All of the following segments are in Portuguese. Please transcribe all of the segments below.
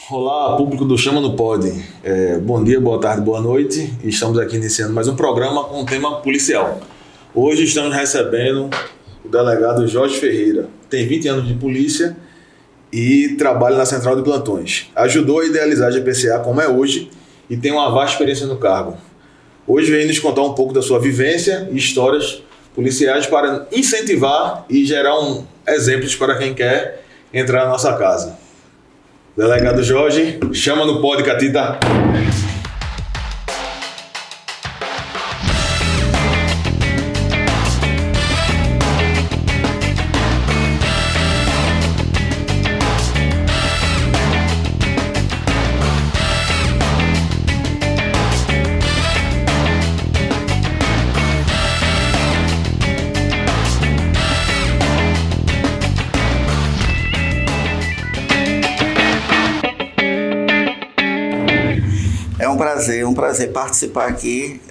Olá, público do Chama no Pod. Bom dia, boa tarde, boa noite. Estamos aqui iniciando mais um programa com o tema policial. Hoje estamos recebendo o delegado Jorge Ferreira. Tem 20 anos de polícia e trabalha na Central de Plantões. Ajudou a idealizar a GPCA como é hoje e tem uma vasta experiência no cargo. Hoje vem nos contar um pouco da sua vivência e histórias policiais para incentivar e gerar exemplos para quem quer entrar na nossa casa. Delegado Jorge, chama no pod, Catita. É um prazer participar aqui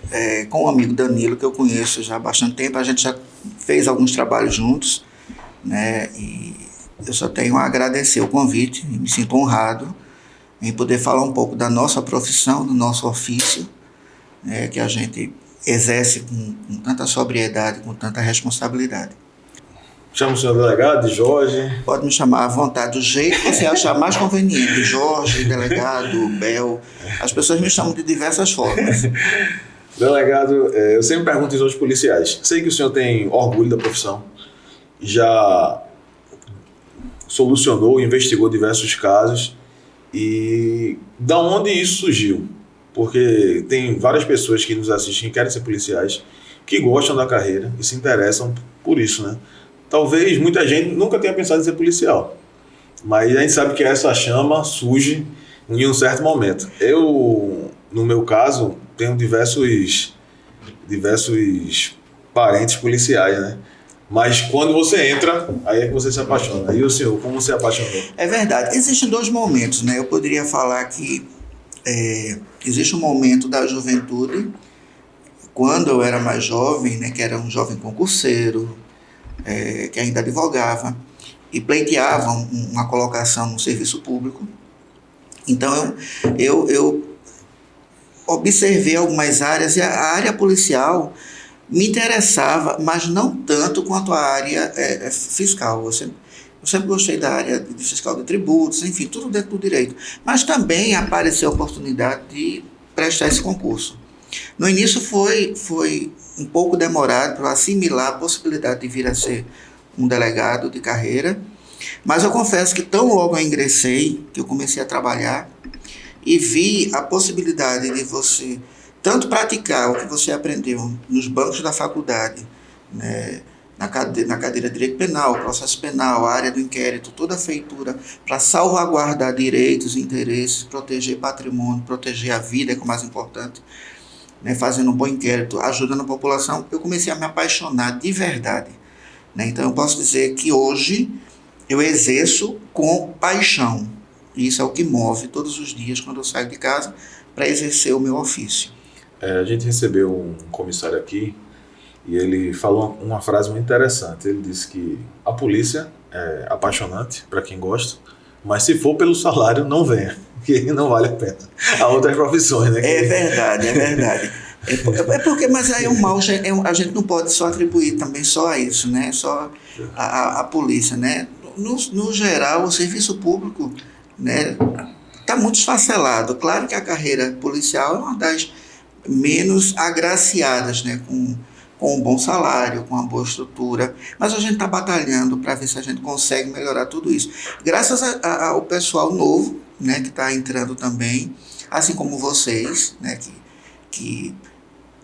com o amigo Danilo, que eu conheço já há bastante tempo. A gente já fez alguns trabalhos juntos, né? E eu só tenho a agradecer o convite e me sinto honrado em poder falar um pouco da nossa profissão, do nosso ofício, né, que a gente exerce com tanta sobriedade, com tanta responsabilidade. Chama o senhor delegado de Jorge. Pode me chamar à vontade, do jeito que você achar mais conveniente. Jorge, delegado, Bel. As pessoas me chamam de diversas formas. Delegado, eu sempre pergunto isso aos policiais. Sei que o senhor tem orgulho da profissão. Já solucionou, investigou diversos casos. E da onde isso surgiu? Porque tem várias pessoas que nos assistem que querem ser policiais, que gostam da carreira e se interessam por isso, né? Talvez muita gente nunca tenha pensado em ser policial, mas a gente sabe que essa chama surge em um certo momento. Eu, no meu caso, tenho diversos parentes policiais, né? Mas quando você entra, aí é que você se apaixona. E o senhor, como se apaixonou? É verdade. Existem dois momentos, né? Eu poderia falar que existe um momento da juventude, quando eu era mais jovem, né? Que era um jovem concurseiro, que ainda advogava e pleiteava uma colocação no serviço público. Então eu observei algumas áreas e a área policial me interessava, mas não tanto quanto a área fiscal. Eu sempre gostei da área de fiscal de tributos, enfim, tudo dentro do direito. Mas também apareceu a oportunidade de prestar esse concurso. No início foi um pouco demorado para assimilar a possibilidade de vir a ser um delegado de carreira, mas eu confesso que tão logo eu ingressei, que eu comecei a trabalhar e vi a possibilidade de você tanto praticar o que você aprendeu nos bancos da faculdade, né, na cadeira de direito penal, processo penal, a área do inquérito, toda a feitura para salvaguardar direitos e interesses, proteger patrimônio, proteger a vida, que é o mais importante, né, fazendo um bom inquérito, ajudando a população, eu comecei a me apaixonar de verdade, né? Então eu posso dizer que hoje eu exerço com paixão, e isso é o que move todos os dias quando eu saio de casa para exercer o meu ofício. A gente recebeu um comissário aqui e ele falou uma frase muito interessante. Ele disse que a polícia é apaixonante para quem gosta, mas se for pelo salário, não venha, que não vale a pena. Há outras profissões, né? É verdade. É porque, mas aí o mal, a gente não pode só atribuir também só a isso, né? Só a polícia, né? No geral, o serviço público, né, está muito esfacelado. Claro que a carreira policial é uma das menos agraciadas, né? Com um bom salário, com uma boa estrutura, mas a gente está batalhando para ver se a gente consegue melhorar tudo isso. Graças ao pessoal novo, né, que está entrando também, assim como vocês, né, que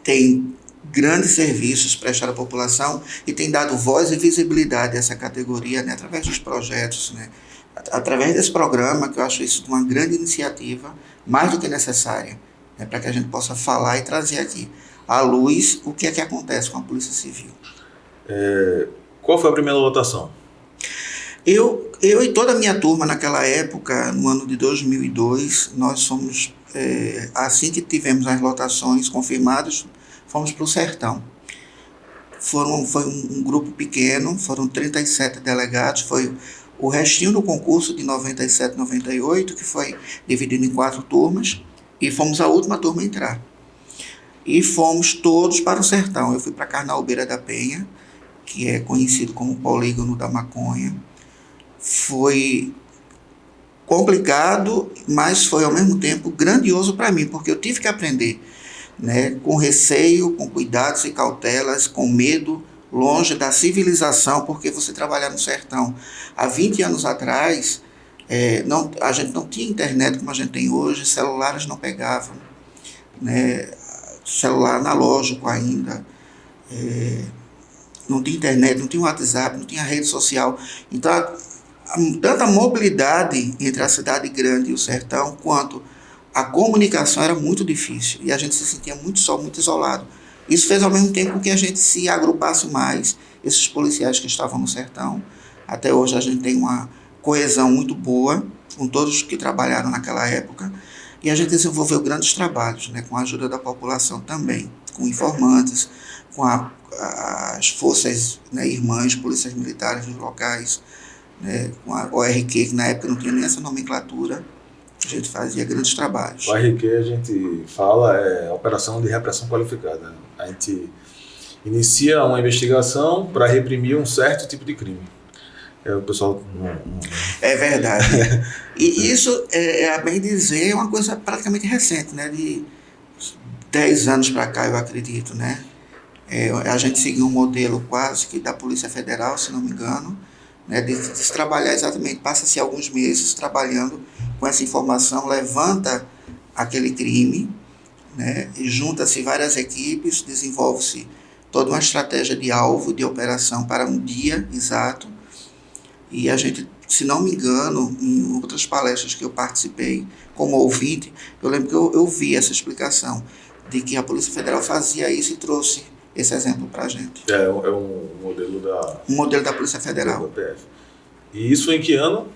tem grandes serviços prestados à população e tem dado voz e visibilidade a essa categoria, né, através dos projetos, né, através desse programa, que eu acho isso uma grande iniciativa, mais do que necessária, né, para que a gente possa falar e trazer aqui à luz o que é que acontece com a Polícia Civil. Qual foi a primeira lotação? Eu e toda a minha turma naquela época, no ano de 2002, nós fomos, assim que tivemos as lotações confirmadas, fomos para o Sertão. Foi um grupo pequeno, foram 37 delegados, foi o restinho do concurso de 97, 98, que foi dividido em 4 turmas, e fomos a última turma a entrar. E fomos todos para o sertão. Eu fui para Carnaúbeira da Penha, que é conhecido como Polígono da Maconha. Foi complicado, mas foi ao mesmo tempo grandioso para mim, porque eu tive que aprender, né, com receio, com cuidados e cautelas, com medo, longe da civilização, porque você trabalhar no sertão há 20 anos atrás, a gente não tinha internet como a gente tem hoje, celulares não pegavam, né, celular analógico ainda, não tinha internet, não tinha WhatsApp, não tinha rede social. Então, tanta mobilidade entre a cidade grande e o sertão, quanto a comunicação era muito difícil, e a gente se sentia muito só, muito isolado. Isso fez ao mesmo tempo que a gente se agrupasse mais, esses policiais que estavam no sertão. Até hoje a gente tem uma coesão muito boa com todos que trabalharam naquela época, e a gente desenvolveu grandes trabalhos, né, com a ajuda da população também, com informantes, com as forças, né, irmãs, polícias militares dos locais, né, com a ORQ, que na época não tinha nem essa nomenclatura. A gente fazia grandes trabalhos. O RQ, a gente fala, Operação de Repressão Qualificada. A gente inicia uma investigação para reprimir um certo tipo de crime. O pessoal É verdade. E isso, a bem dizer, é uma coisa praticamente recente, né? De 10 anos para cá, eu acredito, né? A gente seguiu um modelo quase que da Polícia Federal, se não me engano, né? De se trabalhar exatamente, passa-se alguns meses trabalhando com essa informação, levanta aquele crime, né? E junta-se várias equipes, desenvolve-se toda uma estratégia de alvo, de operação para um dia exato. E a gente, se não me engano, em outras palestras que eu participei como ouvinte, eu lembro que eu vi essa explicação de que a Polícia Federal fazia isso e trouxe esse exemplo para a gente. É um modelo da... Um modelo da Polícia Federal. Da PF. E isso em que ano?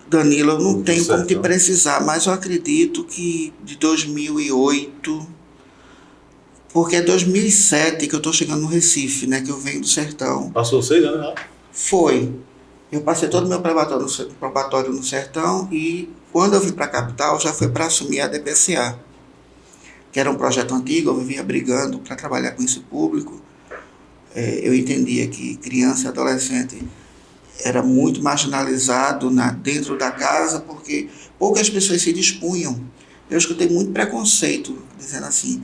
Danilo, eu não tenho como te precisar, mas eu acredito que de 2008, porque é 2007 que eu estou chegando no Recife, né, que eu venho do sertão. Passou 6 anos já? Foi. Eu passei todo o meu probatório no sertão, e quando eu vim para a capital já foi para assumir a DPCA, que era um projeto antigo. Eu vivia brigando para trabalhar com esse público. Eu entendia que criança e adolescente era muito marginalizado dentro da casa, porque poucas pessoas se dispunham. Eu escutei muito preconceito, dizendo assim,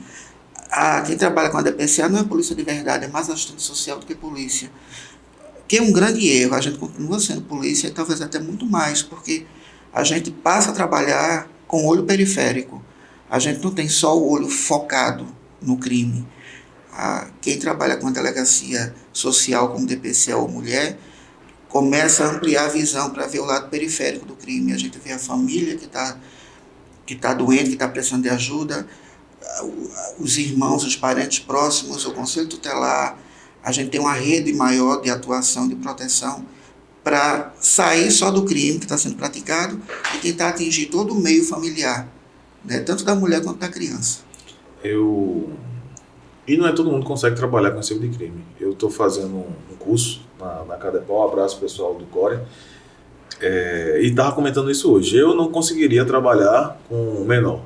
quem trabalha com a DPCA não é polícia de verdade, é mais assistente social do que polícia. Que é um grande erro. A gente continua sendo polícia, e talvez até muito mais, porque a gente passa a trabalhar com o olho periférico. A gente não tem só o olho focado no crime. Quem trabalha com a delegacia social como DPCA ou mulher, começa a ampliar a visão para ver o lado periférico do crime. A gente vê a família que tá doente, que está precisando de ajuda, os irmãos, os parentes próximos, o conselho tutelar. A gente tem uma rede maior de atuação, de proteção, para sair só do crime que está sendo praticado e tentar atingir todo o meio familiar, né? Tanto da mulher quanto da criança. E não é todo mundo que consegue trabalhar com esse tipo de crime. Eu estou fazendo um curso na Cadepol, abraço pessoal do Core, e estava comentando isso hoje. Eu não conseguiria trabalhar com menor.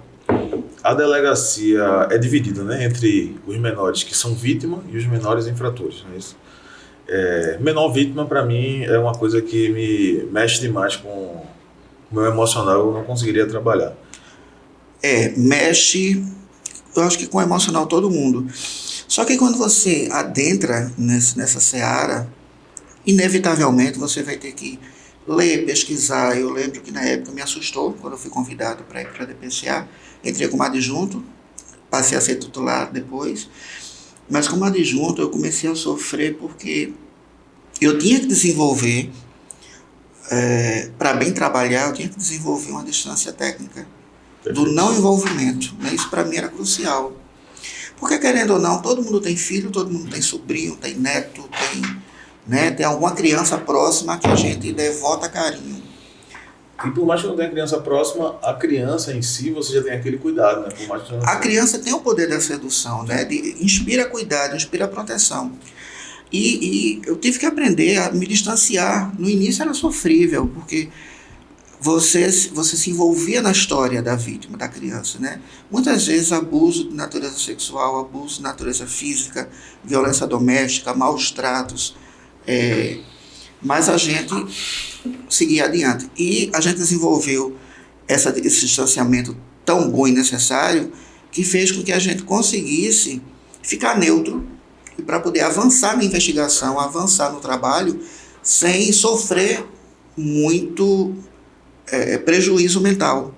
A delegacia é dividida, né, entre os menores que são vítimas e os menores infratores. Não é isso? Menor vítima, para mim, é uma coisa que me mexe demais com o meu emocional. Eu não conseguiria trabalhar. Mexe, eu acho que com o emocional todo mundo. Só que quando você adentra nessa seara, inevitavelmente você vai ter que ler, pesquisar. Eu lembro que na época me assustou quando eu fui convidado para ir para a DPCA. Entrei como adjunto, passei a ser titular depois, mas como adjunto eu comecei a sofrer porque eu tinha que desenvolver, para bem trabalhar, eu tinha que desenvolver uma distância técnica do não envolvimento, né? Isso para mim era crucial, porque querendo ou não, todo mundo tem filho, todo mundo tem sobrinho, tem neto, tem alguma criança próxima que a gente devota carinho. E por mais que não tenha criança próxima, a criança em si, você já tem aquele cuidado, né? Por mais que não a criança tem o poder da sedução, né? Inspira cuidado, inspira proteção. E eu tive que aprender a me distanciar. No início era sofrível, porque você se envolvia na história da vítima, da criança, né? Muitas vezes abuso de natureza sexual, abuso de natureza física, violência doméstica, maus tratos, mas a gente seguia adiante. E a gente desenvolveu esse distanciamento tão bom e necessário que fez com que a gente conseguisse ficar neutro e para poder avançar na investigação, avançar no trabalho, sem sofrer muito prejuízo mental.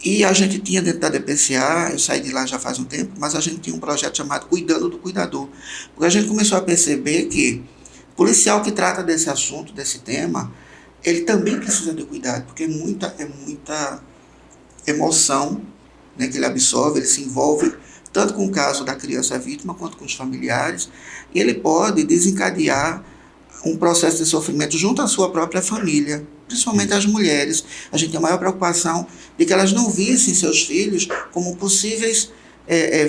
E a gente tinha dentro da DPCA, eu saí de lá já faz um tempo, mas a gente tinha um projeto chamado Cuidando do Cuidador, porque a gente começou a perceber que o policial que trata desse assunto, desse tema, ele também precisa de cuidado, porque é muita emoção, né, que ele absorve, ele se envolve tanto com o caso da criança vítima quanto com os familiares, e ele pode desencadear um processo de sofrimento junto à sua própria família, principalmente as mulheres. A gente tem a maior preocupação de que elas não vissem seus filhos como possíveis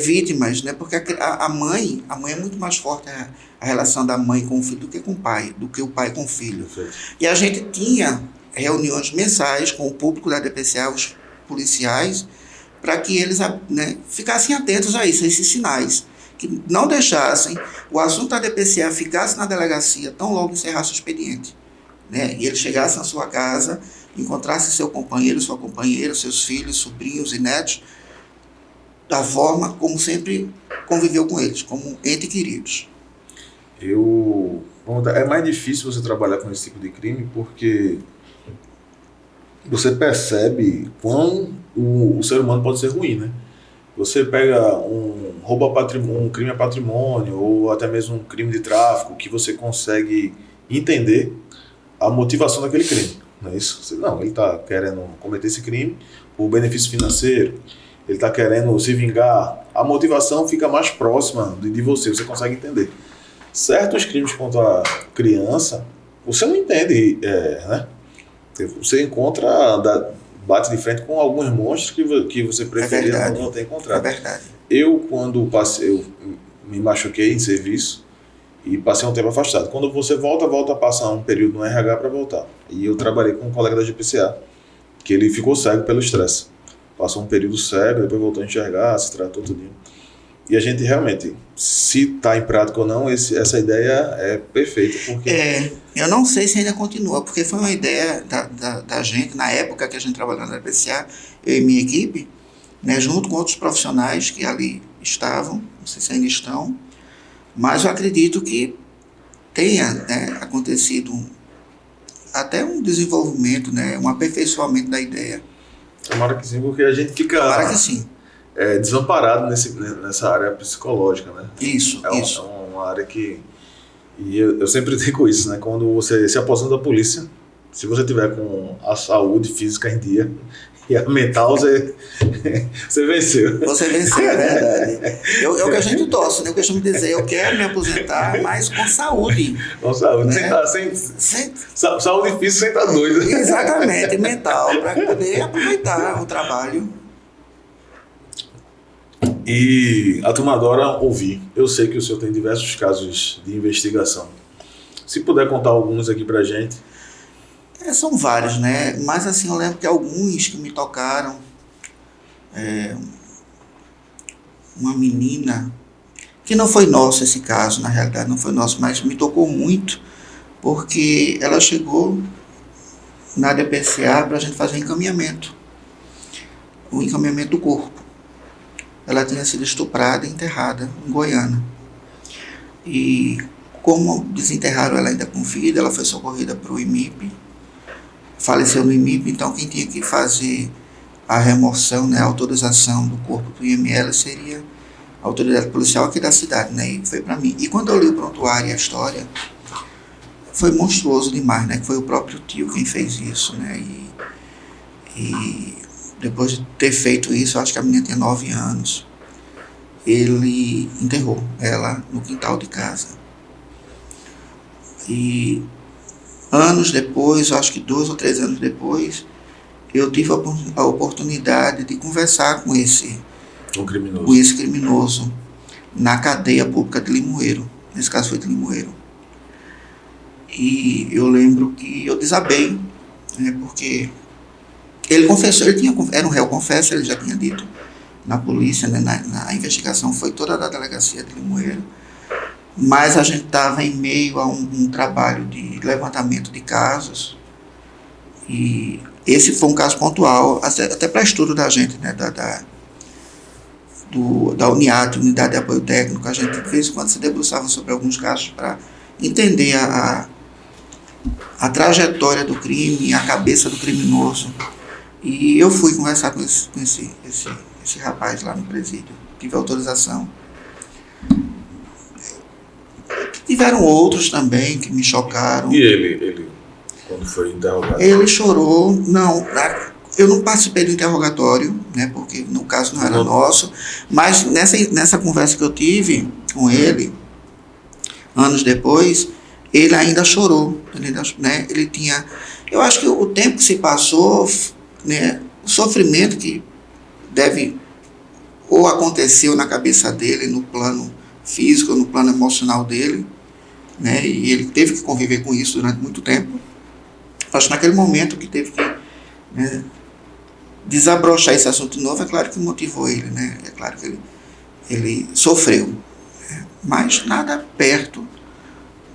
vítimas, né? Porque a mãe é muito mais forte a relação da mãe com o filho do que com o pai, do que o pai com o filho. Sim. E a gente tinha reuniões mensais com o público da DPCA, os policiais, para que eles, né, ficassem atentos a isso, a esses sinais, que não deixassem o assunto da DPCA ficasse na delegacia tão logo encerrasse o expediente, né? E ele chegasse na sua casa, encontrasse seu companheiro, sua companheira, seus filhos, sobrinhos e netos, da forma como sempre conviveu com eles, como entes queridos. É mais difícil você trabalhar com esse tipo de crime porque você percebe quão o ser humano pode ser ruim, né? Você pega um crime a patrimônio ou até mesmo um crime de tráfico que você consegue entender a motivação daquele crime, não é isso? Não, ele está querendo cometer esse crime por benefício financeiro, ele está querendo se vingar, a motivação fica mais próxima de você consegue entender. Certos crimes contra a criança, você não entende, né? Você bate de frente com alguns monstros que você preferia não ter encontrado. É verdade. Quando eu me machuquei em serviço e passei um tempo afastado. Quando você volta a passar um período no RH para voltar. E eu trabalhei com um colega da GPCA, que ele ficou cego pelo estresse. Passou um período cego, depois voltou a enxergar, se tratou tudinho. E a gente realmente, se está em prática ou não, essa ideia é perfeita. Porque... eu não sei se ainda continua, porque foi uma ideia da gente, na época que a gente trabalhava na DPCA, eu e minha equipe, né, junto com outros profissionais que ali estavam, não sei se ainda estão, mas eu acredito que tenha, né, acontecido até um desenvolvimento, né, um aperfeiçoamento da ideia. Tomara que sim, porque a gente fica... Tomara que sim. Desamparado nessa área psicológica, né? Isso. É uma área que... E eu sempre digo isso, né? Quando você se aposenta da polícia, se você tiver com a saúde física em dia e a mental, você venceu. Você venceu, é verdade. É o que a gente torce, né? Eu costumo dizer, eu quero me aposentar, mas com saúde. Com saúde, né? Saúde física sem estar doido. Exatamente, mental, para poder aproveitar o trabalho. E a turma adora ouvir. Eu sei que o senhor tem diversos casos de investigação. Se puder contar alguns aqui pra gente. São vários, né? Mas assim, eu lembro que alguns que me tocaram. Uma menina, que não foi nosso esse caso, na realidade não foi nosso, mas me tocou muito, porque ela chegou na DPCA para a gente fazer o encaminhamento do corpo. Ela tinha sido estuprada e enterrada em Goiânia. E como desenterraram ela ainda com vida, ela foi socorrida para o IMIP, faleceu no IMIP, então quem tinha que fazer a remoção, né, a autorização do corpo do IML seria a autoridade policial aqui da cidade, né, e foi para mim. E quando eu li o prontuário e a história, foi monstruoso demais, né, que foi o próprio tio quem fez isso, né, e depois de ter feito isso, eu acho que a menina tinha 9 anos, ele enterrou ela no quintal de casa. E anos depois, eu acho que 2 ou 3 anos depois, eu tive a oportunidade de conversar com esse criminoso na cadeia pública de Limoeiro. Nesse caso foi de Limoeiro. E eu lembro que eu desabei, né, porque ele confessou, era um réu confesso, ele já tinha dito na polícia, né, na investigação foi toda da delegacia de Limoeiro, mas a gente estava em meio a um trabalho de levantamento de casos, e esse foi um caso pontual, até para estudo da gente, né, da UNIAT, Unidade de Apoio Técnico. A gente de vez em quando se debruçava sobre alguns casos para entender a trajetória do crime, a cabeça do criminoso. E eu fui conversar com esse rapaz lá no presídio, tive autorização. Tiveram outros também que me chocaram. E ele quando foi interrogado? Ele chorou. Não, eu não participei do interrogatório, né, porque no caso não era nosso, mas nessa conversa que eu tive com ele, anos depois, ele ainda chorou. Ele tinha... Eu acho que o tempo que se passou, né, o sofrimento que deve ou aconteceu na cabeça dele, no plano físico, no plano emocional dele, né, e ele teve que conviver com isso durante muito tempo. Acho que naquele momento que teve que, né, desabrochar esse assunto novo, é claro que motivou ele, né, é claro que ele sofreu, né, mas nada perto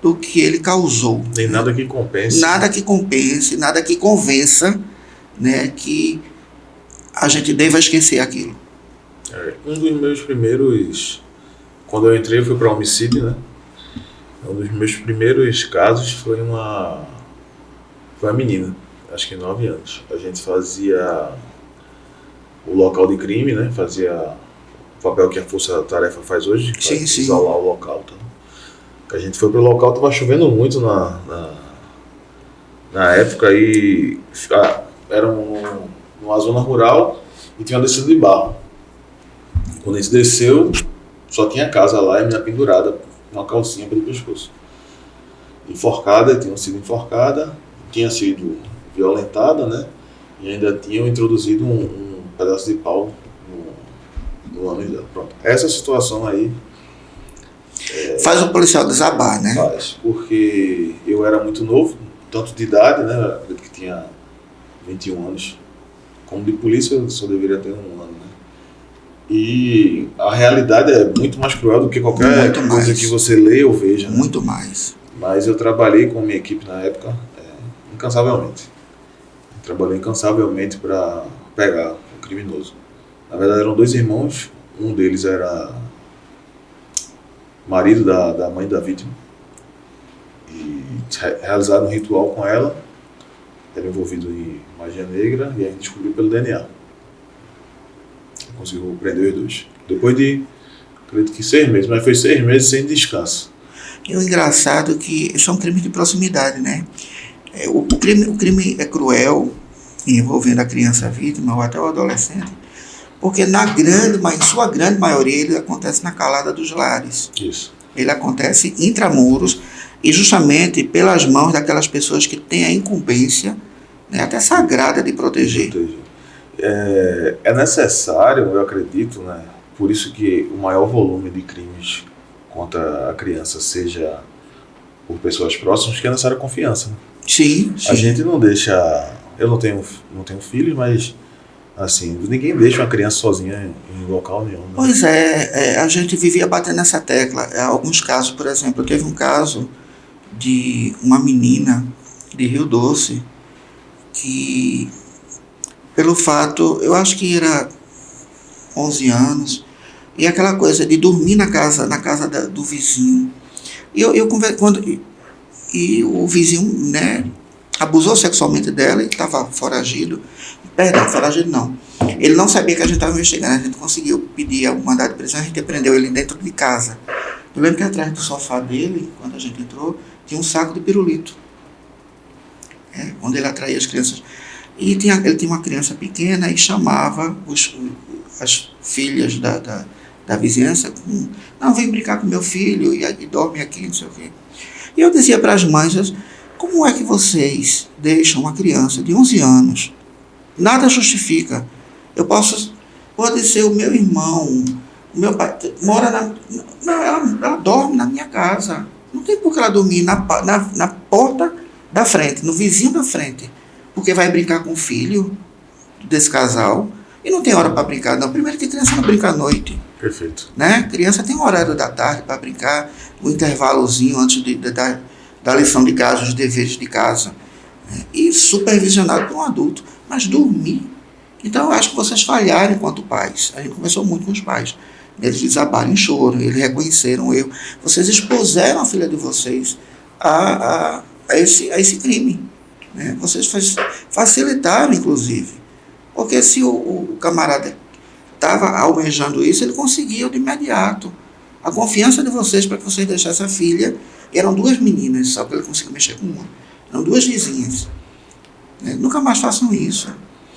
do que ele causou. Nem, né? Nada que compense. Nada que compense, nada que convença, né, que a gente deva esquecer aquilo. Um dos meus primeiros... Quando eu entrei, eu fui para homicídio, né? Um dos meus primeiros casos foi uma menina, acho que 9 anos. A gente fazia o local de crime, né? Fazia o papel que a Força Tarefa faz hoje, sim, isolar o local. Tá? A gente foi pro local, tava chovendo muito na época e era numa zona rural e tinha uma descida de barro. Quando a gente desceu, só tinha casa lá e a menina pendurada, uma calcinha pelo pescoço. Enforcada, tinha sido enforcada, tinha sido violentada, né? E ainda tinham introduzido um pedaço de pau no ânus dela. Pronto. Essa situação aí... faz o policial desabar, né? Faz, porque eu era muito novo, tanto de idade, né? Eu acredito que tinha 21 anos. Como de polícia, eu só deveria ter 1 ano, né? E a realidade é muito mais cruel do que qualquer coisa que você lê ou veja. Né? Muito mais. Mas eu trabalhei com a minha equipe na época incansavelmente. Trabalhei incansavelmente para pegar o criminoso. Na verdade eram 2 irmãos, um deles era marido da mãe da vítima. E realizaram um ritual com ela, era envolvido em magia negra e a gente descobriu pelo DNA. Conseguiu prender os 2. Depois de, acredito que 6 meses, mas foi 6 meses sem descanso. E o engraçado é que isso é um crime de proximidade, né? O crime é cruel, envolvendo a criança vítima ou até o adolescente, porque em sua grande maioria ele acontece na calada dos lares. Isso. Ele acontece intramuros e justamente pelas mãos daquelas pessoas que têm a incumbência, né, até sagrada, de proteger. É necessário, eu acredito, né, por isso que o maior volume de crimes contra a criança seja por pessoas próximas, que é necessária confiança. Né? Sim. A gente não deixa... Eu não tenho filhos, mas assim, ninguém deixa uma criança sozinha em local nenhum. Né? Pois a gente vivia batendo nessa tecla. Alguns casos, por exemplo, teve um caso de uma menina de Rio Doce que, pelo fato, eu acho que era 11 anos, e aquela coisa de dormir na casa do vizinho. E o vizinho, né, abusou sexualmente dela e estava foragido. Perdão, foragido não. Ele não sabia que a gente estava investigando. A gente conseguiu pedir o mandado de prisão, a gente prendeu ele dentro de casa. Eu lembro que atrás do sofá dele, quando a gente entrou, tinha um saco de pirulito. Onde ele atraía as crianças. E ele tinha uma criança pequena e chamava as filhas da vizinhança. Não, vem brincar com meu filho e dorme aqui, não sei o quê. E eu dizia para as mães, como é que vocês deixam uma criança de 11 anos? Nada justifica. Pode ser o meu irmão, o meu pai, mora ela dorme na minha casa. Não tem por que ela dormir na porta da frente, no vizinho da frente, porque vai brincar com o filho desse casal e não tem hora para brincar, não. Primeiro que criança não brinca à noite. Perfeito. Né? Criança tem um horário da tarde para brincar, um intervalozinho antes da lição de casa, os deveres de casa, né? E supervisionado por um adulto. Mas dormir. Então eu acho que vocês falharam enquanto pais. A gente conversou muito com os pais. Eles desabaram em choro, eles reconheceram o erro. Vocês expuseram a filha de vocês a esse crime. Né? Vocês facilitaram, inclusive. Porque se o camarada estava almejando isso, ele conseguiu de imediato. A confiança de vocês para que vocês deixassem a filha, eram 2 meninas, só que ele conseguiu mexer com uma. Eram 2 vizinhas. Né? Nunca mais façam isso.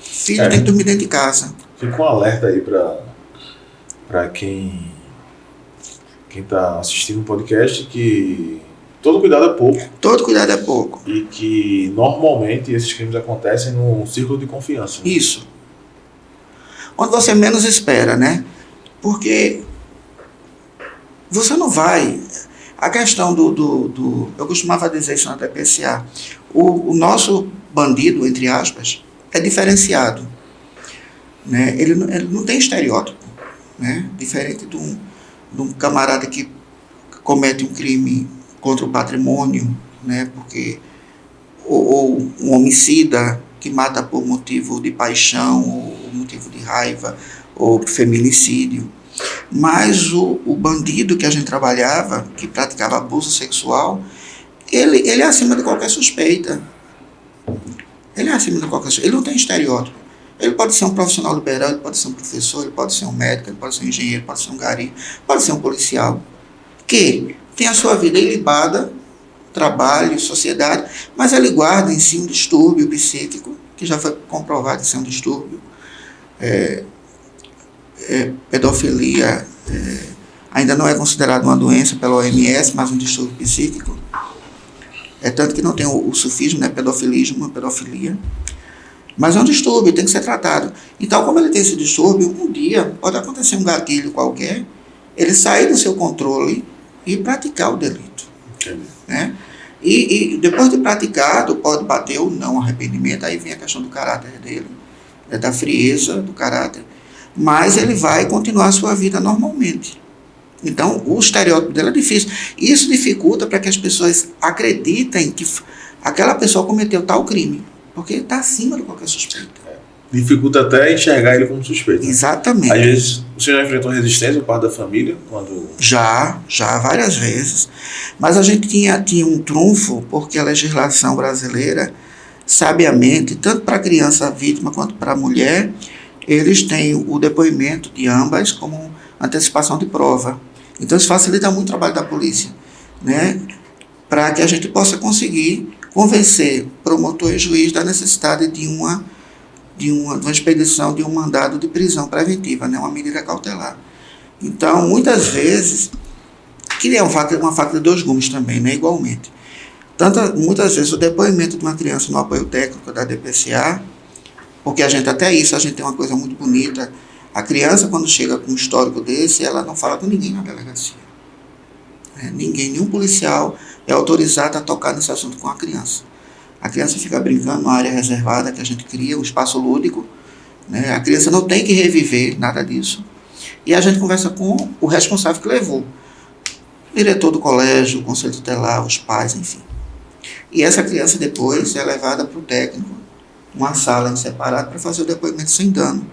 Filho tem que dormir dentro de casa. Fica um alerta aí para quem está assistindo o podcast, que todo cuidado é pouco. Todo cuidado é pouco. E que normalmente esses crimes acontecem num círculo de confiança. Isso. Onde você menos espera, né? Porque você não vai... A questão eu costumava dizer isso na DPCA, o nosso bandido, entre aspas, é diferenciado. Né? Ele não tem estereótipo. Né? Diferente de um camarada que comete um crime contra o patrimônio, né? Porque, ou um homicida que mata por motivo de paixão, ou motivo de raiva, ou feminicídio. Mas o bandido que a gente trabalhava, que praticava abuso sexual, ele é acima de qualquer suspeita. Ele é acima de qualquer suspeita. Ele não tem estereótipo. Ele pode ser um profissional liberal, ele pode ser um professor, ele pode ser um médico, ele pode ser um engenheiro, pode ser um gari, pode ser um policial, que tem a sua vida ilibada, trabalho, sociedade, mas ele guarda em si um distúrbio psíquico, que já foi comprovado ser um distúrbio. Pedofilia ainda não é considerada uma doença pela OMS, mas um distúrbio psíquico. Tanto que não tem o sufismo, né? Pedofilismo, pedofilia. Mas é um distúrbio, tem que ser tratado. Então, como ele tem esse distúrbio, um dia pode acontecer um gatilho qualquer, ele sair do seu controle e praticar o delito. Né? E depois de praticado, pode bater ou não arrependimento, aí vem a questão do caráter dele, da frieza do caráter. Mas ele vai continuar a sua vida normalmente. Então, o estereótipo dele é difícil. Isso dificulta para que as pessoas acreditem que aquela pessoa cometeu tal crime. Porque ele está acima de qualquer suspeita. Dificulta até enxergar ele como suspeito. Exatamente. Às vezes, você já enfrentou resistência por parte da família? Já, várias vezes. Mas a gente tinha um trunfo, porque a legislação brasileira, sabiamente, tanto para a criança vítima quanto para a mulher, eles têm o depoimento de ambas como antecipação de prova. Então, isso facilita muito o trabalho da polícia, né? Para que a gente possa conseguir convencer promotor e juiz da necessidade de uma expedição de um mandado de prisão preventiva, né? Uma medida cautelar. Então, muitas vezes, que é uma faca de 2 gumes também, né? Igualmente. Muitas vezes o depoimento de uma criança no apoio técnico da DPCA, porque a gente tem uma coisa muito bonita, a criança quando chega com um histórico desse, ela não fala com ninguém na delegacia. Nenhum policial é autorizado a tocar nesse assunto com a criança. A criança fica brincando numa área reservada que a gente cria, um espaço lúdico, né? A criança não tem que reviver nada disso. E a gente conversa com o responsável que levou. O diretor do colégio, o conselho tutelar, os pais, enfim. E essa criança depois é levada para o técnico, uma sala em separado, para fazer o depoimento sem dano.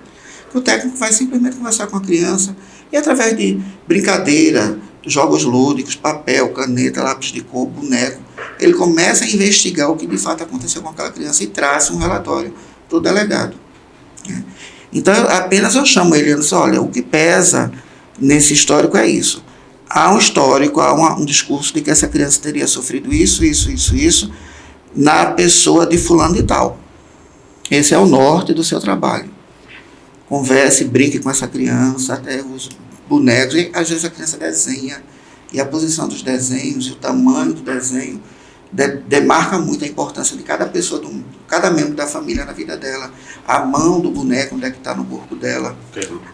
O técnico vai simplesmente conversar com a criança e através de brincadeira, jogos lúdicos, papel, caneta, lápis de cor, boneco, ele começa a investigar o que de fato aconteceu com aquela criança e traça um relatório para o delegado. Então, apenas eu chamo ele e digo, olha, o que pesa nesse histórico é isso. Há um histórico, há um discurso de que essa criança teria sofrido isso, na pessoa de fulano e tal. Esse é o norte do seu trabalho. Converse, brinque com essa criança, até os bonecos, e às vezes a criança desenha, e a posição dos desenhos, e o tamanho do desenho, demarca muito a importância de cada pessoa, cada membro da família na vida dela, a mão do boneco, onde é que está no corpo dela.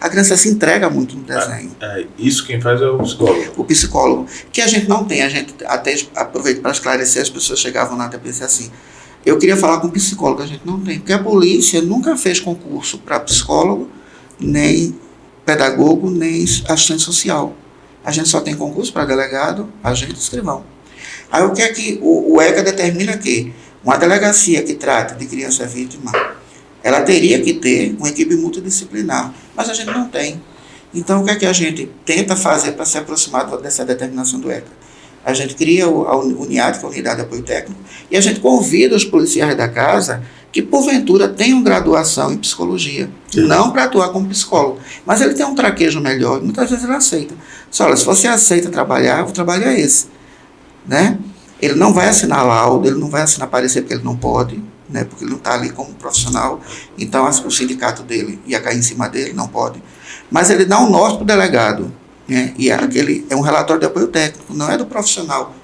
A criança se entrega muito no desenho. Isso quem faz é o psicólogo. O psicólogo, que a gente não tem, a gente até aproveita para esclarecer, as pessoas chegavam lá até pensar assim, eu queria falar com um psicólogo, a gente não tem, porque a polícia nunca fez concurso para psicólogo, nem pedagogo, nem assistente social. A gente só tem concurso para delegado, agente e escrivão. Aí o que é que o ECA determina que uma delegacia que trata de criança vítima, ela teria que ter uma equipe multidisciplinar, mas a gente não tem. Então o que é que a gente tenta fazer para se aproximar dessa determinação do ECA? A gente cria a UNIAD, que é a Unidade de Apoio Técnico, e a gente convida os policiais da casa que porventura tenham graduação em psicologia, não para atuar como psicólogo, mas ele tem um traquejo melhor, e muitas vezes ele aceita. Só, olha, se você aceita trabalhar, o trabalho é esse. Né? Ele não vai assinar laudo, ele não vai assinar parecer porque ele não pode, né? Porque ele não está ali como profissional, então o sindicato dele ia cair em cima dele, não pode. Mas ele dá um norte para o delegado, né? E aquele é um relatório de apoio técnico, não é do profissional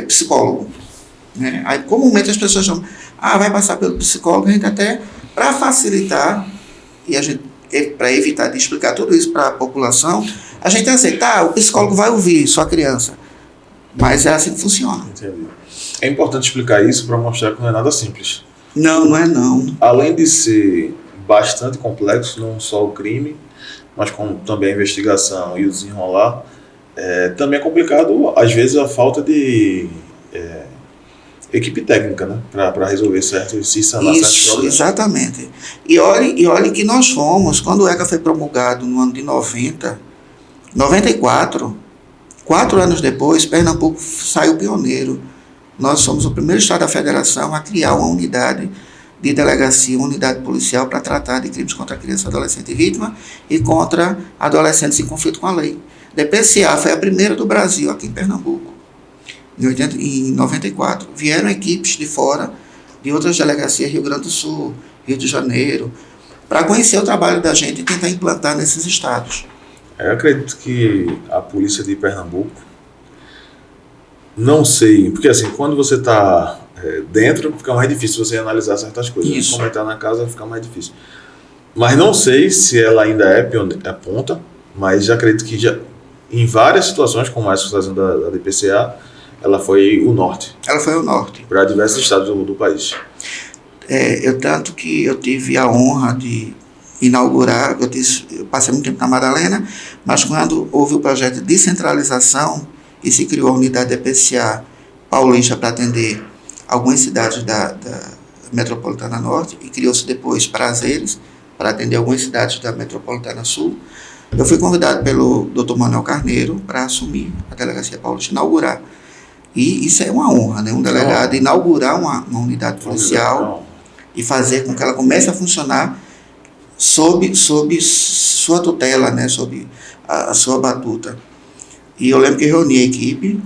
psicólogo. Né? Aí comumente as pessoas chamam, vai passar pelo psicólogo, a gente até, para facilitar, e a gente, para evitar de explicar tudo isso para a população, a gente aceita, o psicólogo vai ouvir sua criança. Mas é assim que funciona. Entendi. É importante explicar isso para mostrar que não é nada simples. Não é não. Além de ser bastante complexo, não só o crime, mas como também a investigação e o desenrolar, também é complicado, às vezes, a falta de equipe técnica, né? Para resolver certos e sanar certos problemas. Exatamente. E olhe que nós fomos, quando o ECA foi promulgado no ano de 94, 4 anos depois, Pernambuco saiu pioneiro. Nós somos o primeiro estado da federação a criar uma unidade de delegacia, uma unidade policial para tratar de crimes contra criança, adolescente e vítima e contra adolescentes em conflito com a lei. DPCA foi a primeira do Brasil aqui em Pernambuco, em 94. Vieram equipes de fora, de outras delegacias, Rio Grande do Sul, Rio de Janeiro, para conhecer o trabalho da gente e tentar implantar nesses estados. Eu acredito que a polícia de Pernambuco, não sei, porque assim, quando você está dentro, fica mais difícil você analisar certas coisas. Isso. Comentar na casa fica mais difícil. Mas não sei se ela ainda é ponta, mas já acredito que já, em várias situações, como essa situação da DPCA, ela foi o norte. Ela foi o norte. Para diversos estados do país. Tanto que eu tive a honra de inaugurar, eu passei muito tempo na Madalena, mas quando houve o projeto de descentralização e se criou a unidade DPCA paulista para atender algumas cidades da Metropolitana Norte e criou-se depois Prazeres para atender algumas cidades da Metropolitana Sul, eu fui convidado pelo Dr. Manuel Carneiro para assumir a Delegacia Paulista, inaugurar. E isso é uma honra, né? Um delegado inaugurar uma unidade policial e fazer com que ela comece a funcionar sob sua tutela, né? Sob a sua batuta. E eu lembro que reuni a equipe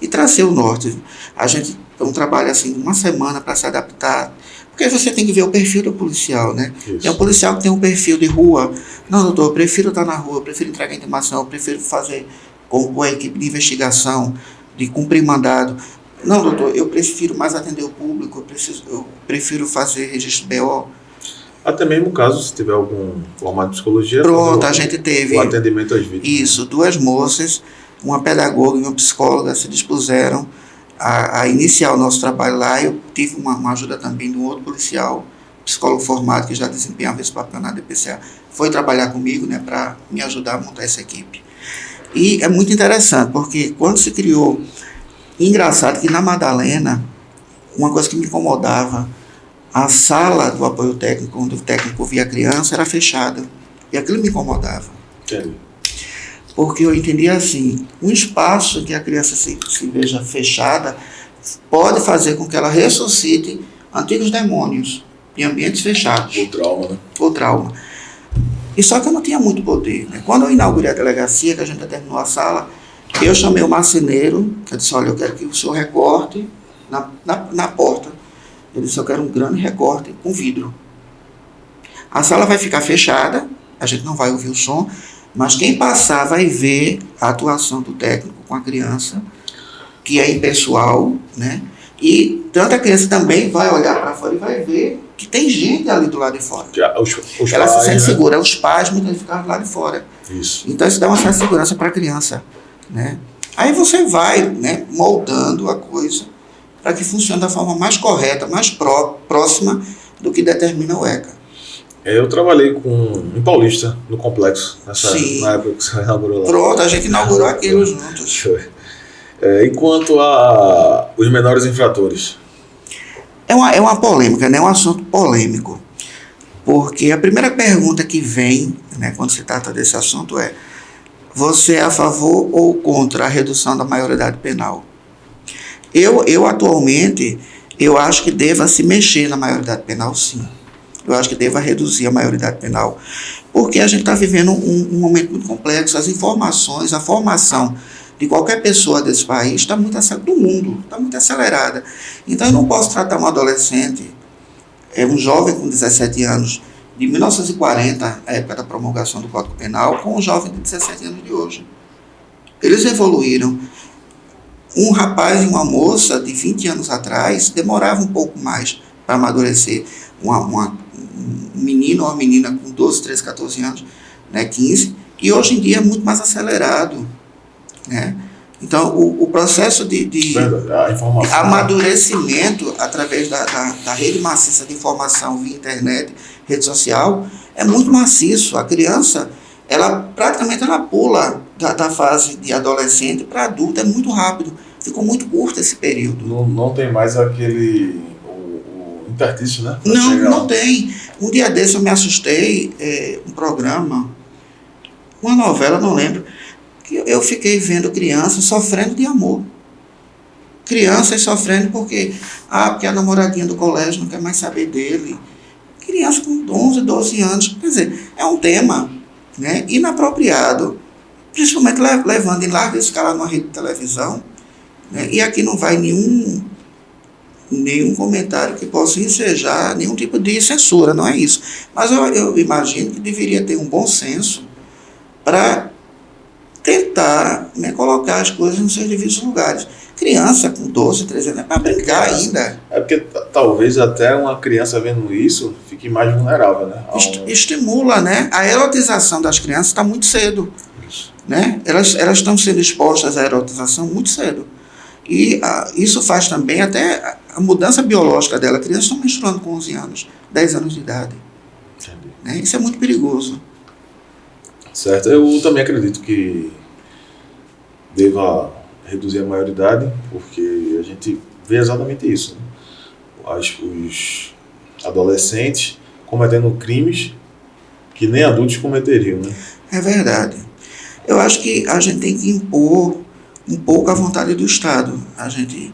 e tracei o norte. A gente trabalha assim uma semana para se adaptar, porque você tem que ver o perfil do policial, né? Isso. Tem um policial que tem um perfil de rua. Não, doutor, eu prefiro estar na rua, eu prefiro entregar intimação, eu prefiro fazer com a equipe de investigação, de cumprir mandado. Não, doutor, eu prefiro mais atender o público, eu prefiro fazer registro BO. Até mesmo caso, se tiver algum formato de psicologia, pronto, a gente teve o atendimento às vítimas. Isso, 2 moças, uma pedagoga e uma psicóloga se dispuseram a iniciar o nosso trabalho lá. Eu tive uma ajuda também de um outro policial, psicólogo formado, que já desempenhava esse papel na DPCA, foi trabalhar comigo, né, para me ajudar a montar essa equipe. E é muito interessante, porque quando se criou, engraçado que na Madalena, uma coisa que me incomodava, a sala do apoio técnico, onde o técnico via a criança, era fechada. E aquilo me incomodava. Entendi. Porque eu entendia assim, um espaço em que a criança se veja fechada pode fazer com que ela ressuscite antigos demônios em ambientes fechados. O trauma, né? O trauma. E só que eu não tinha muito poder, né? Quando eu inaugurei a delegacia, que a gente terminou a sala, eu chamei o marceneiro, que eu disse, olha, eu quero que o senhor recorte na porta. Ele disse, eu quero um grande recorte com vidro. A sala vai ficar fechada, a gente não vai ouvir o som, mas quem passar vai ver a atuação do técnico com a criança que é impessoal, né? E tanto a criança também vai olhar para fora e vai ver que tem gente ali do lado de fora. Ela se sente segura. Os pais muitas vezes ficam do lado de fora. Isso. Então isso dá uma certa segurança para a criança, né? Aí você vai, né, moldando a coisa para que funcione da forma mais correta, mais próxima do que determina o ECA. Eu trabalhei em Paulista, no complexo, na época que você inaugurou lá. Pronto, a gente inaugurou aquilo juntos. Enquanto a os menores infratores? É uma polêmica, né? É um assunto polêmico. Porque a primeira pergunta que vem, né, quando se trata desse assunto é: você é a favor ou contra a redução da maioridade penal? Eu atualmente, eu acho que deva se mexer na maioridade penal, sim. Eu acho que deva reduzir a maioridade penal, porque a gente está vivendo um momento muito complexo. As informações, a formação de qualquer pessoa desse país está muito acelerada, do mundo, está muito acelerada. Então eu não posso tratar um adolescente, um jovem com 17 anos, de 1940, a época da promulgação do Código Penal, com um jovem de 17 anos de hoje. Eles evoluíram. Um rapaz e uma moça de 20 anos atrás demorava um pouco mais para amadurecer. Um menino ou uma menina com 12, 13, 14 anos, né, 15, e hoje em dia é muito mais acelerado, né? Então, o processo de amadurecimento através da rede maciça de informação via internet, rede social, é muito maciço. A criança, praticamente ela pula da fase de adolescente para adulto, é muito rápido. Ficou muito curto esse período. Não tem mais aquele... interstício, né? Não tem. Um dia desse eu me assustei, um programa, uma novela, não lembro, que eu fiquei vendo crianças sofrendo de amor. Crianças sofrendo porque a namoradinha do colégio não quer mais saber dele. Criança com 11, 12 anos. Quer dizer, é um tema, né, inapropriado, principalmente levando em larga escala numa rede de televisão, né, e aqui não vai nenhum comentário que possa ensejar nenhum tipo de censura, não é isso. Mas eu imagino que deveria ter um bom senso para tentar, né, colocar as coisas nos seus devidos lugares. Criança com 12, 13 anos é para brincar ainda. É porque talvez até uma criança vendo isso fique mais vulnerável, né? Estimula, né? A erotização das crianças está muito cedo. Né? Elas estão sendo expostas à erotização muito cedo. E isso faz também até a mudança biológica dela. Crianças estão menstruando com 11 anos, 10 anos de idade. Né? Isso é muito perigoso. Certo. Eu também acredito que deva reduzir a maioridade, porque a gente vê exatamente isso, né? Os adolescentes cometendo crimes que nem adultos cometeriam, né? É verdade. Eu acho que a gente tem que impor um pouco a vontade do Estado. A gente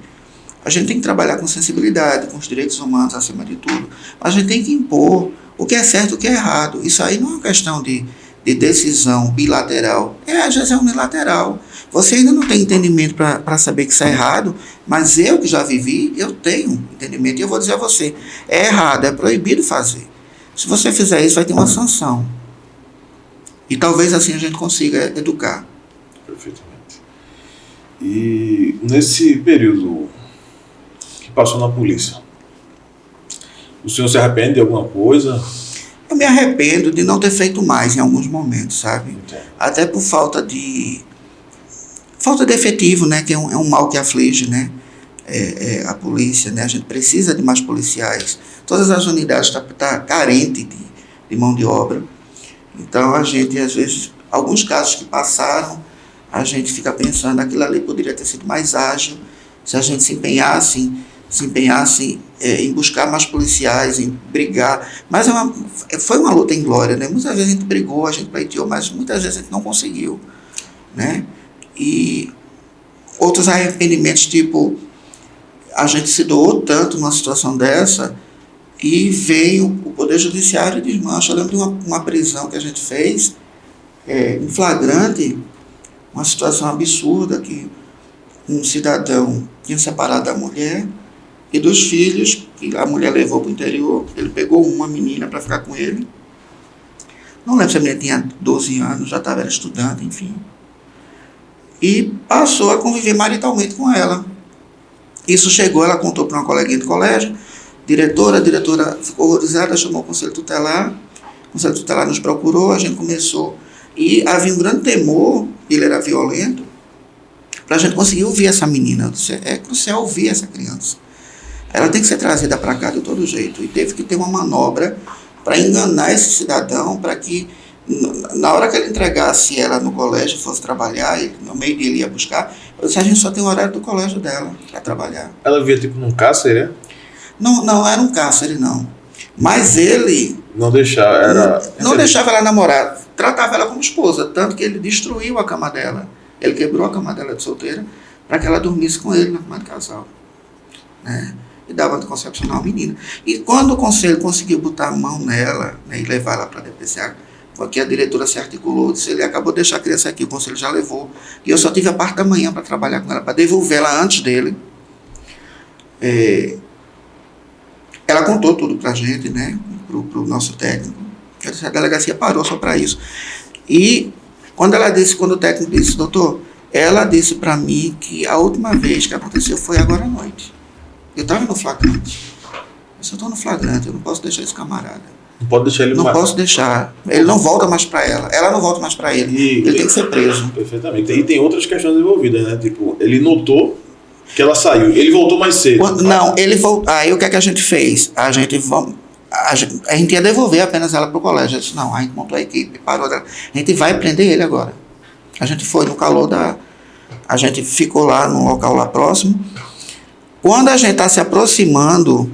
tem que trabalhar com sensibilidade, com os direitos humanos acima de tudo. Mas a gente tem que impor o que é certo e o que é errado. Isso aí não é uma questão de decisão bilateral. Às vezes é unilateral. Você ainda não tem entendimento para saber que isso é errado, mas eu que já vivi, eu tenho entendimento. E eu vou dizer a você, é errado, é proibido fazer. Se você fizer isso, vai ter uma sanção. E talvez assim a gente consiga educar. Perfeitamente. E nesse período que passou na polícia, o senhor se arrepende de alguma coisa? Eu me arrependo de não ter feito mais em alguns momentos, sabe? Entendo. Até por falta de efetivo, né? Que é um mal que aflige, né? A polícia, né? A gente precisa de mais policiais. Todas as unidades estão carentes de mão de obra. Então a gente, às vezes, alguns casos que passaram, a gente fica pensando, aquilo ali poderia ter sido mais ágil, se a gente se empenhasse em buscar mais policiais, em brigar. Mas foi uma luta em glória, né? Muitas vezes a gente brigou, a gente pleiteou, mas muitas vezes a gente não conseguiu, né? E outros arrependimentos, tipo, a gente se doou tanto numa situação dessa e veio o Poder Judiciário e desmancha. Eu lembro de uma prisão que a gente fez, em flagrante, uma situação absurda, que um cidadão tinha separado da mulher e dos filhos, que a mulher levou para o interior. Ele pegou uma menina para ficar com ele. Não lembro se a menina tinha 12 anos, já estava estudando, enfim. e passou a conviver maritalmente com ela. Isso chegou, ela contou para uma coleguinha do colégio, a diretora ficou horrorizada, chamou o conselho tutelar nos procurou, a gente começou, e havia um grande temor, ele era violento, para a gente conseguir ouvir essa menina. Eu disse, é crucial ouvir essa criança. Ela tem que ser trazida para cá de todo jeito, e teve que ter uma manobra para enganar esse cidadão, para que na hora que ele entregasse ela no colégio, fosse trabalhar, ele, no meio dia ele ia buscar, eu disse, a gente só tem o horário do colégio dela para trabalhar. Ela vivia tipo num cárcere, né? Não era um cárcere, não. Mas ele... Não deixava, não deixava ela namorar, tratava ela como esposa, tanto que ele destruiu a cama dela. Ele quebrou a cama dela de solteira para que ela dormisse com ele na cama de casal. Né? E dava anticoncepcional à menina. E quando o conselho conseguiu botar a mão nela, né, e levar ela para a DPCA, porque a diretora se articulou, disse, ele acabou de deixar a criança aqui, o conselho já levou. E eu só tive a parte da manhã para trabalhar com ela, para devolvê-la antes dele. Ela contou tudo para a gente, né, pro nosso técnico. A delegacia parou só para isso. E quando o técnico disse, doutor, ela disse para mim que a última vez que aconteceu foi agora à noite. Eu estava no flagrante. Eu só estou no flagrante, eu não posso deixar esse camarada. Não pode deixar ele Não posso deixar. Ele não volta mais para ela. Ela não volta mais para ele. Ele tem que ser preso. Perfeitamente. E tem outras questões envolvidas, né? Tipo, ele notou que ela saiu. Ele voltou mais cedo. Não, ele voltou. Aí o que é que a gente fez? A gente ia devolver apenas ela para o colégio. Eu disse, não, a gente montou a equipe, parou dela. A gente vai prender ele agora. A gente foi no calor a gente ficou lá num local lá próximo. Quando a gente está se aproximando,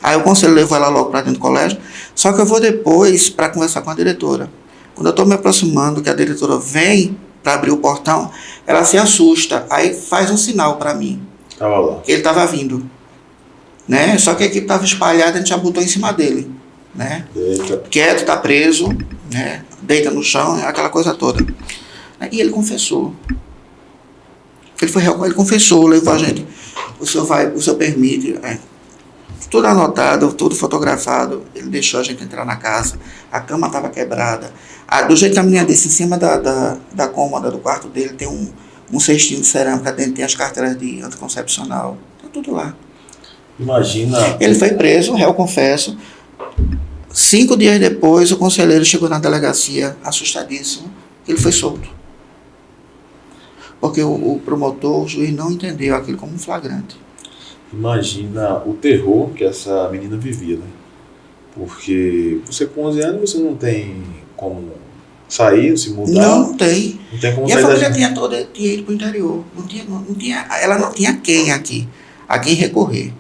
aí o conselho levou ela logo para dentro do colégio, só que eu vou depois para conversar com a diretora. Quando eu estou me aproximando, que a diretora vem para abrir o portão, ela se assusta, aí faz um sinal para mim. Estava lá. Ele estava vindo. Né? Só que a equipe estava espalhada, a gente já botou em cima dele. Né? Quieto, está preso, né? Deita no chão, aquela coisa toda. E ele confessou. Ele confessou, levou a gente. O senhor permite, tudo anotado, tudo fotografado. Ele deixou a gente entrar na casa, a cama estava quebrada. Do jeito que a menina disse, em cima da cômoda do quarto dele tem um cestinho de cerâmica, dentro tem as carteiras de anticoncepcional, está tudo lá. Imagina. Ele foi preso, réu confesso. 5 dias depois, o conselheiro chegou na delegacia, assustadíssimo, ele foi solto. Porque o promotor, o juiz, não entendeu aquilo como um flagrante. Imagina o terror que essa menina vivia, né? Porque você com 11 anos, você não tem como sair, se mudar. Não tem. Não tem como e sair. A família tinha ido para o interior. Ela não tinha quem aqui, a quem recorrer.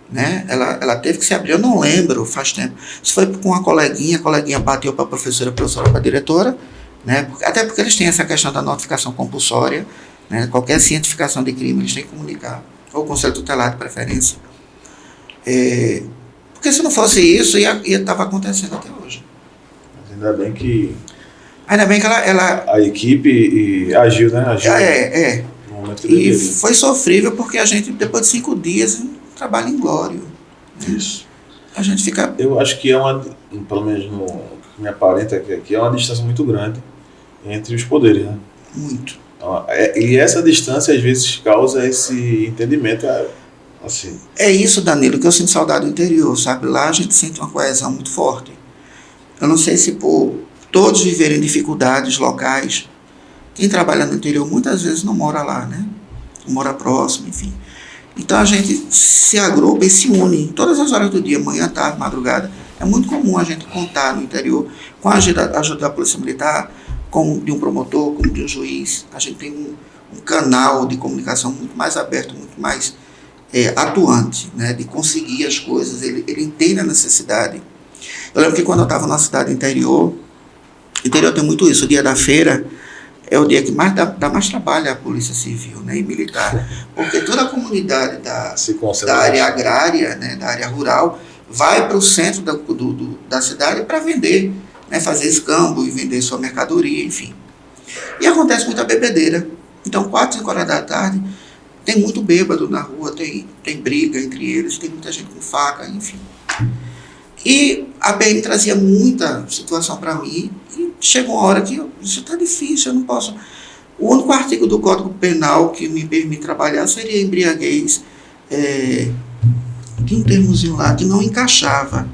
Né? Ela teve que se abrir, eu não lembro, faz tempo. Isso foi com uma coleguinha, a coleguinha bateu para a professora para a diretora, né? Até porque eles têm essa questão da notificação compulsória, né? Qualquer cientificação de crime eles têm que comunicar, ou o conselho tutelar de preferência. Porque se não fosse isso, ia estava acontecendo até hoje. Mas ainda bem que ela a equipe agiu, né? Agiu no momento que e deveria. foi sofrível porque a gente, depois de 5 dias, trabalha inglório. Isso. A gente fica... Eu acho que pelo menos no que me aparenta aqui, é uma distância muito grande entre os poderes, né? Muito. E essa distância, às vezes, causa esse entendimento, assim. É isso, Danilo, que eu sinto saudade do interior, sabe? Lá a gente sente uma coesão muito forte. Eu não sei se por todos viverem dificuldades locais, quem trabalha no interior muitas vezes não mora lá, né? Não mora próximo, enfim. Então a gente se agrupa e se une em todas as horas do dia, manhã, tarde, madrugada. É muito comum a gente contar no interior com a ajuda da Polícia Militar, como de um promotor, como de um juiz. A gente tem um canal de comunicação muito mais aberto, muito mais atuante, né, de conseguir as coisas. Ele entende a necessidade. Eu lembro que quando eu estava na cidade interior tem muito isso, o dia da feira é o dia que mais dá mais trabalho à Polícia Civil, né, e Militar, porque toda a comunidade da área agrária, né, da área rural, vai para o centro da cidade para vender, né, fazer escambo e vender sua mercadoria, enfim. E acontece muita bebedeira. Então, 4, 5 horas da tarde, tem muito bêbado na rua, tem briga entre eles, tem muita gente com faca, enfim. E a PM trazia muita situação para mim, e chegou uma hora que isso está difícil, eu não posso. O único artigo do Código Penal que me permite trabalhar seria embriaguez. Tinha um termozinho lá que não encaixava.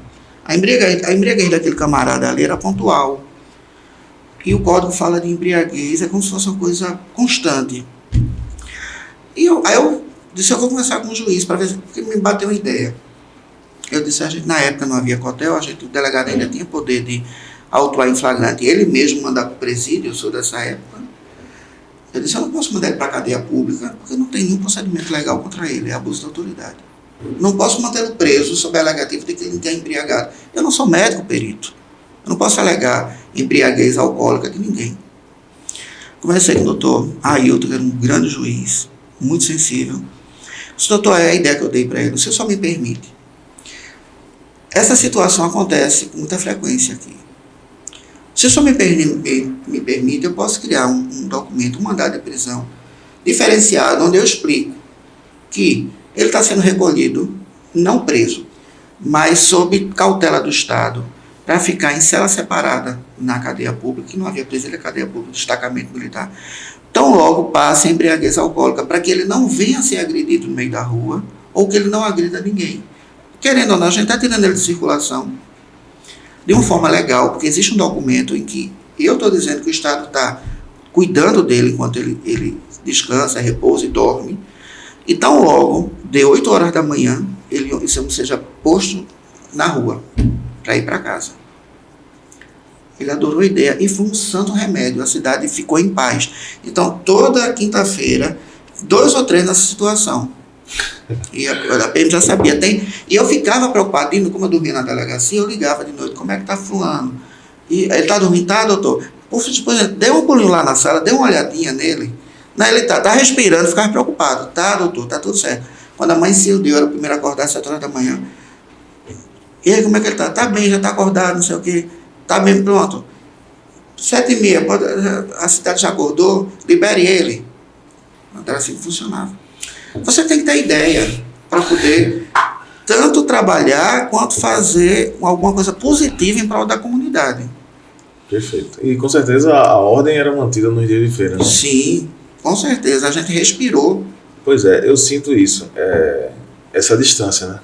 A embriaguez daquele camarada ali era pontual. E o código fala de embriaguez, é como se fosse uma coisa constante. Aí eu disse, eu vou conversar com o juiz para ver, porque me bateu uma ideia. Eu disse, na época não havia cotel, o delegado ainda tinha poder de autuar em flagrante, ele mesmo mandar para o presídio, eu sou dessa época. Eu disse, eu não posso mandar ele para a cadeia pública, porque não tem nenhum procedimento legal contra ele, é abuso de autoridade. Não posso mantê-lo preso sob a alegativa de que ele está embriagado. Eu não sou médico perito. Eu não posso alegar embriaguez alcoólica de ninguém. Conversei com o doutor Ailton, que era um grande juiz, muito sensível. Disse, doutor, é a ideia que eu dei para ele, se o senhor me permite. Essa situação acontece com muita frequência aqui. Se o senhor me permite, eu posso criar um documento, um mandado de prisão diferenciado, onde eu explico que ele está sendo recolhido, não preso, mas sob cautela do Estado, para ficar em cela separada na cadeia pública, que não havia presídio, é cadeia pública, destacamento militar. Tão logo passe a embriaguez alcoólica, para que ele não venha a ser agredido no meio da rua, ou que ele não agrida ninguém. Querendo ou não, a gente está tirando ele de circulação de uma forma legal, porque existe um documento em que eu estou dizendo que o Estado está cuidando dele enquanto ele descansa, repousa e dorme. Então, logo, de 8 horas da manhã, ele seja posto na rua para ir para casa. Ele adorou a ideia e foi um santo remédio. A cidade ficou em paz. Então, toda quinta-feira, 2 ou 3 nessa situação. E a PM já sabia. E eu ficava preocupado, como eu dormia na delegacia, eu ligava de noite, como é que está fulano? E ele está dormindo, tá, doutor? Por exemplo, dê um pulinho lá na sala, dê uma olhadinha nele. Não, ele tá respirando, ficava preocupado. Tá, doutor, tá tudo certo. Quando a mãe se deu, era o primeiro a acordar às 7 horas da manhã. E aí, como é que ele tá? Tá bem, já tá acordado, não sei o quê. Tá bem, pronto. 7h30, a cidade já acordou, libere ele. Era assim que funcionava. Você tem que ter ideia para poder tanto trabalhar quanto fazer alguma coisa positiva em prol da comunidade. Perfeito. E com certeza a ordem era mantida nos dias de feira, né? Sim, com certeza. A gente respirou. Pois é, eu sinto isso. Essa distância, né?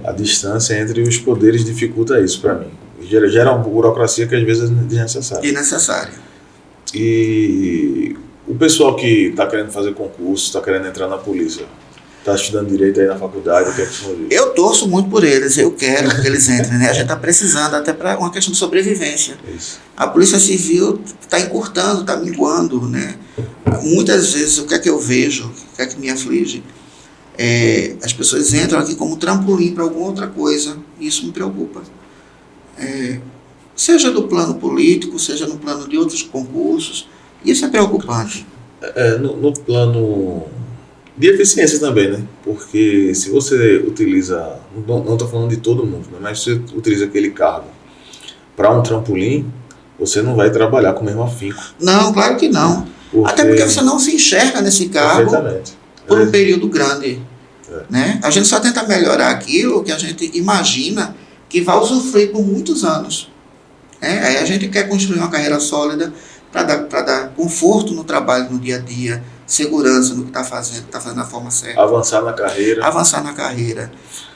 A distância entre os poderes dificulta isso para mim. Gera uma burocracia que às vezes é desnecessária. Desnecessária. E o pessoal que está querendo fazer concurso, está querendo entrar na polícia, está estudando direito aí na faculdade, o que é que você diz? Eu torço muito por eles, eu quero que eles entrem, né? A gente está precisando até para uma questão de sobrevivência. Isso. A Polícia Civil está encurtando, está minguando, né? Muitas vezes, o que é que eu vejo, o que é que me aflige? As pessoas entram aqui como trampolim para alguma outra coisa, e isso me preocupa. Seja do plano político, seja no plano de outros concursos, isso é preocupante. No plano de eficiência também, né? Porque se você utiliza, não estou falando de todo mundo, né? Mas se você utiliza aquele cargo para um trampolim, você não vai trabalhar com o mesmo afinco. Não, claro que não. Até porque você não se enxerga nesse cargo por um período grande. Né? A gente só tenta melhorar aquilo que a gente imagina que vai usufruir por muitos anos. Aí a gente quer construir uma carreira sólida para dar conforto no trabalho, no dia a dia, segurança no que está fazendo da forma certa. Avançar na carreira.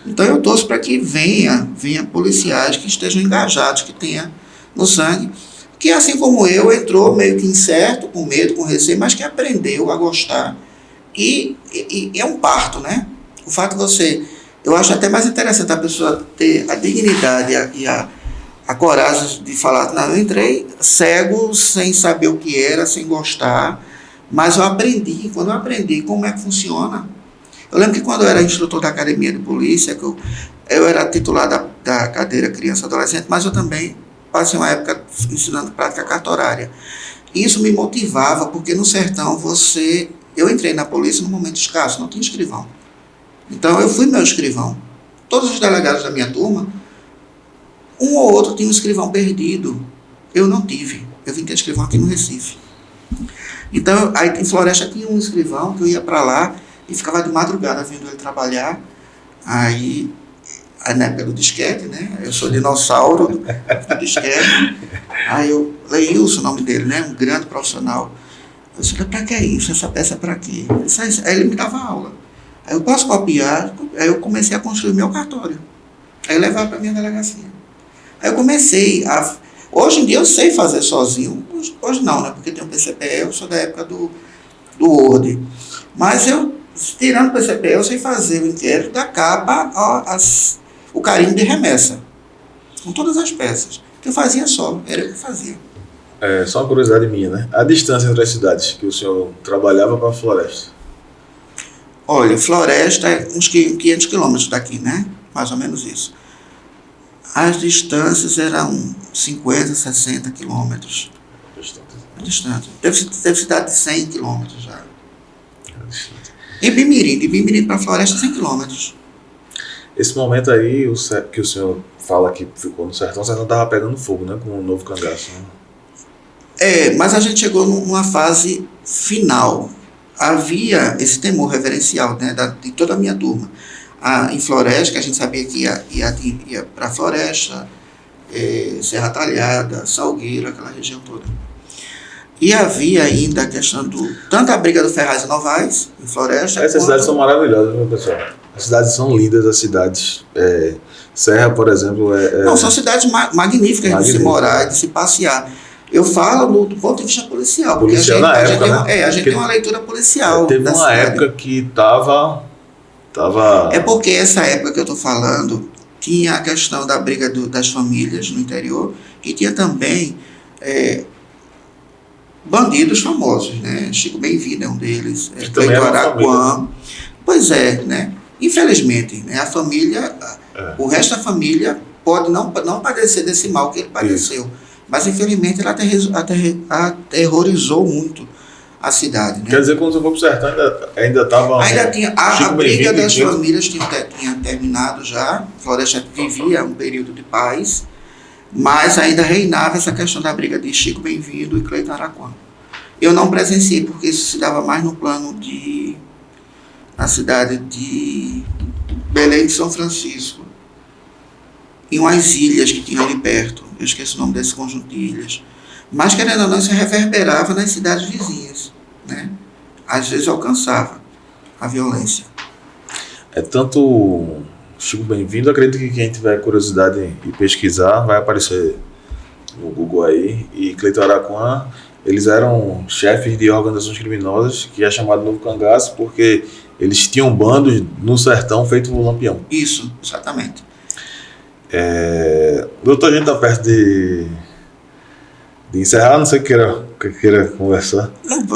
Então eu torço para que venha policiais que estejam engajados, que tenham no sangue, que assim como eu, entrou meio que incerto, com medo, com receio, mas que aprendeu a gostar. E é um parto, né? O fato de eu acho até mais interessante a pessoa ter a dignidade e a coragem de falar, não, eu entrei cego, sem saber o que era, sem gostar, mas eu aprendi. Quando eu aprendi como é que funciona, eu lembro que quando eu era instrutor da academia de polícia, que eu era titular da cadeira criança e adolescente, mas eu também passei uma época ensinando prática cartorária. Isso me motivava, porque no sertão eu entrei na polícia num momento escasso, não tinha escrivão. Então eu fui meu escrivão. Todos os delegados da minha turma, um ou outro tinha um escrivão perdido. Eu não tive. Eu vim ter escrivão aqui no Recife. Então, aí em Floresta tinha um escrivão que eu ia para lá e ficava de madrugada vendo ele trabalhar. Aí na época do disquete, né? Eu sou dinossauro do disquete. Aí Leilson, o nome dele, né? Um grande profissional. Eu disse, para que isso? Essa peça é para quê? Aí ele me dava aula. Aí eu posso copiar? Aí eu comecei a construir meu cartório. Aí eu levava para minha delegacia. Aí eu comecei a... Hoje em dia eu sei fazer sozinho. Hoje não, né? Porque tem o PCPE, eu sou da época do Word. Mas eu, tirando o PCPE, eu sei fazer o inquérito da capa o carimbo de remessa. Com todas as peças. Que eu fazia só, era eu que fazia. Só uma curiosidade minha, né? A distância entre as cidades que o senhor trabalhava para a Floresta? Olha, Floresta é uns 500 quilômetros daqui, né? Mais ou menos isso. As distâncias eram 50, 60 quilômetros. Distante. Teve cidade de 100 quilômetros já. E Bimirim, de Bimirim para Floresta, 100 quilômetros. Esse momento aí, que o senhor fala que ficou no sertão, o sertão estava pegando fogo, né? Com o novo cangaço. Né? Mas a gente chegou numa fase final. Havia esse temor reverencial, né, de toda a minha turma. Em Floresta, que a gente sabia que ia para Floresta, Serra Talhada, Salgueiro, aquela região toda. E havia ainda a questão tanto a briga do Ferraz e Novaes, em Floresta... Essas cidades são maravilhosas, meu pessoal. As cidades são lindas, as cidades... Serra, por exemplo... Não, são cidades magníficas de se morar, de se passear. Eu falo do ponto de vista policial. Policial na época, a gente tem uma leitura policial. Teve uma época que estava... É porque essa época que eu estou falando, tinha a questão da briga das famílias no interior, e tinha também bandidos famosos, né? Chico Bem-vindo é um deles, Cleiton Araquã. Pois é, né? Infelizmente, né? A família, o resto da família pode não padecer desse mal que ele padeceu. Isso. Mas, infelizmente, ele aterrorizou muito a cidade. Né? Quer dizer, quando você for para o sertão, ainda estava... Ainda tinha... A briga das famílias tinha terminado já. Floresta vivia um período de paz, mas ainda reinava essa questão da briga de Chico Bem-vindo e Cleiton Araquã. Eu não presenciei, porque isso se dava mais no plano na cidade de Belém de São Francisco, em umas ilhas que tinham ali perto. Eu esqueço o nome desse conjunto de ilhas. Mas, querendo ou não, isso reverberava nas cidades vizinhas. Né? Às vezes alcançava a violência. Tanto Chico Bem-vindo, acredito que quem tiver curiosidade e pesquisar, vai aparecer no Google aí. E Cleiton Araquã, eles eram chefes de organizações criminosas, que é chamado Novo Cangaço, porque eles tinham bandos no sertão feito o Lampião. Isso, exatamente. Doutor, a gente está perto de encerrar, não sei o que queira conversar.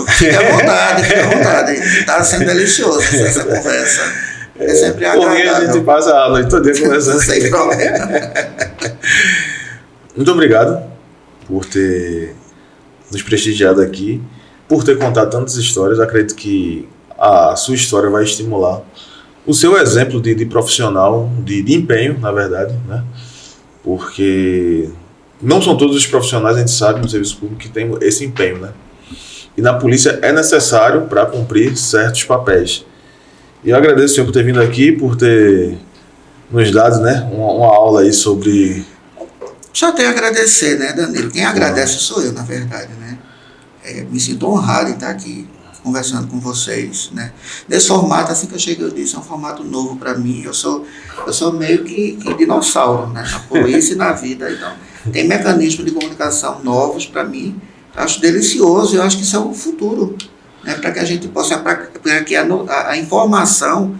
Fique à vontade. Está sendo delicioso essa conversa. É sempre agradável. A gente passa a noite toda conversando. Sem problema. Muito obrigado por ter nos prestigiado aqui, por ter contado tantas histórias. Acredito que a sua história vai estimular o seu exemplo de profissional, de empenho, na verdade, né? Porque não são todos os profissionais, a gente sabe, no serviço público, que tem esse empenho, né? E na polícia é necessário para cumprir certos papéis. E eu agradeço, senhor, por ter vindo aqui, por ter nos dado, né, uma aula aí sobre... Só tenho a agradecer, né, Danilo? Quem agradece sou eu, na verdade, né? Me sinto honrado em estar aqui conversando com vocês, né? Nesse formato, assim que eu cheguei, eu disse, é um formato novo para mim. Eu sou meio que dinossauro, né? Na polícia e na vida. Então, tem mecanismos de comunicação novos para mim. Eu acho delicioso, eu acho que isso é o futuro, né? Para que a gente possa, para que a informação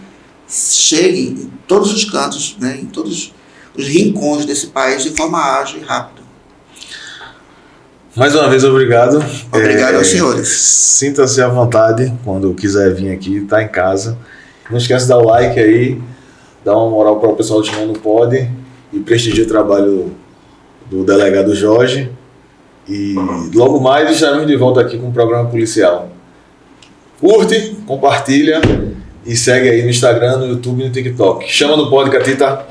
chegue em todos os cantos, né? Em todos os rincões desse país de forma ágil e rápida. Mais uma vez, obrigado. Obrigado aos senhores. Sinta-se à vontade quando quiser vir aqui, tá em casa. Não esquece de dar o like aí, dar uma moral para o pessoal de Mano Pode e prestigiar o trabalho do delegado Jorge. E logo mais estaremos de volta aqui com o programa policial. Curte, compartilha e segue aí no Instagram, no YouTube e no TikTok. Chama no Pode, Catita.